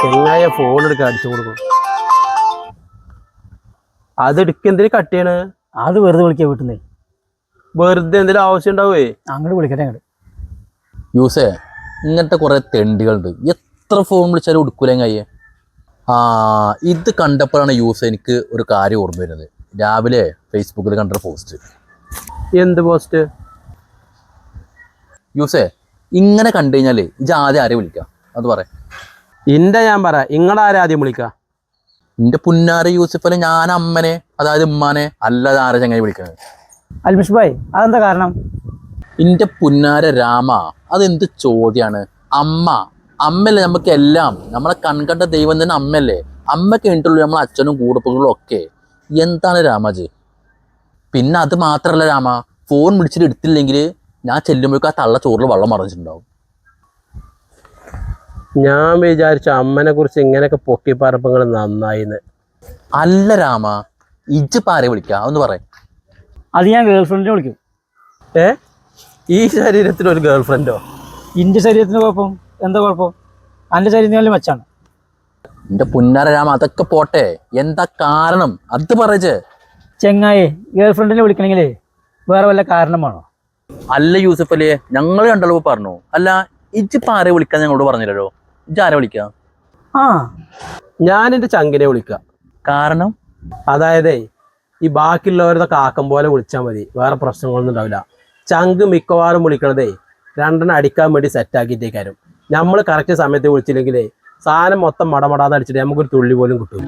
ചെങ്ങായ phone എടുക്കാൻ അടിച്ചു കൊടുക്കും. അത് എടുക്കെന്തിന് കട്ടിയാണ്? അത് വെറുതെ വിളിക്കാൻ വീട്ടുന്നേ. വെറുതെ എന്തെങ്കിലും ആവശ്യം ഉണ്ടാവേ? അങ്ങോട്ട് വിളിക്കട്ടെ അങ്ങോട്ട്. യൂസേ ഇങ്ങനത്തെ കുറെ തെണ്ടികളുണ്ട്. എത്ര ഫോൺ വിളിച്ചാലും എടുക്കൂലേ കയ്യെ. ഇത് കണ്ടപ്പോഴാണ് യൂസ് എനിക്ക് ഒരു കാര്യം ഓർമ്മ വരുന്നത്. രാവിലെ ഫേസ്ബുക്കിൽ കണ്ടൊരു പോസ്റ്റ്. എന്ത് പോസ്റ്റ്? യൂസേ ഇങ്ങനെ കണ്ടു കഴിഞ്ഞാല് ഇത് ആദ്യം ആരെ വിളിക്കാം അത് പറയാം. ഞാൻ പറ, ഇങ്ങളാരെ ആദ്യം വിളിക്ക? എന്റെ പുന്നാര യൂസഫല്ലേ, ഞാൻ അമ്മനെ അതായത് ഉമ്മാനെ അല്ലാതെ ആരെ ചങ്ങനെ വിളിക്കുന്നത്. അൽമിഷ് ഭായ് അതെന്താ കാരണം? എന്റെ പുന്നാര രാമ, അതെന്ത് ചോദ്യാണ്? അമ്മല്ലേ നമുക്ക് എല്ലാം. നമ്മളെ കൺകണ്ട ദൈവം തന്നെ അമ്മയല്ലേ. അമ്മ കഴിഞ്ഞിട്ടുള്ളൂ നമ്മളെ അച്ഛനും കൂടപ്പുകളും ഒക്കെ. എന്താണ് രാമാജി? പിന്നെ അത് മാത്രല്ല രാമ, ഫോൺ വിളിച്ചിട്ട് എടുത്തില്ലെങ്കിൽ ഞാൻ ചെല്ലുമ്പോഴേക്കും ആ തള്ള ചോറിൽ വെള്ളം മറിഞ്ഞിട്ടുണ്ടാവും. ഞാൻ വിചാരിച്ച അമ്മനെ കുറിച്ച് ഇങ്ങനെയൊക്കെ പൊക്കിപ്പറപ്പങ്ങൾ നന്നായിന്ന്. അല്ല രാമ, ഇജ്ജിപ്പാരെ വിളിക്കാം ഒന്ന് പറയാം. അത് ഞാൻ ഗേൾ ഫ്രണ്ടിനെ വിളിക്കും. ഈ ശരീരത്തിൽ ഒരു ഗേൾ ഫ്രണ്ടോ? ഇന്റെ ശരീരത്തിന് കുഴപ്പം എന്താ കുഴപ്പം? എൻ്റെ ശരീരത്തിന് മെച്ചാണ്. എന്റെ പുന്നാര രാമ, അതൊക്കെ പോട്ടെ, എന്താ കാരണം അത് പറയച്ചേ. ചെങ്ങായി ഗേൾ ഫ്രണ്ടിനെ വിളിക്കണമെങ്കിലേ വേറെ വല്ല കാരണം വേണോ? അല്ല യൂസഫ് അല്ലേ, ഞങ്ങൾ കണ്ടല്ലോ പറഞ്ഞു. അല്ല ഇജ്ജിപ്പാരെ വിളിക്കാൻ ഞങ്ങളോട് പറഞ്ഞില്ലല്ലോ. ഇജ്ജ് ആരെ വിളിക്കാം? ഞാൻ എൻ്റെ ചങ്കിനെ വിളിക്കാം. കാരണം അതായത് ഈ ബാക്കിയുള്ളവരതൊക്കെ ആക്കം പോലെ വിളിച്ചാൽ മതി, വേറെ പ്രശ്നങ്ങളൊന്നും ഉണ്ടാവില്ല. ചങ്ക് മിക്കവാറും വിളിക്കണതേ രണ്ടെണ്ണം അടിക്കാൻ വേണ്ടി സെറ്റാക്കിയിട്ടേക്കാരും. നമ്മൾ കറക്റ്റ് സമയത്ത് വിളിച്ചില്ലെങ്കിലേ സാധനം മൊത്തം മടമടാന്ന് അടിച്ചിട്ട് നമുക്കൊരു തുള്ളി പോലും കിട്ടും.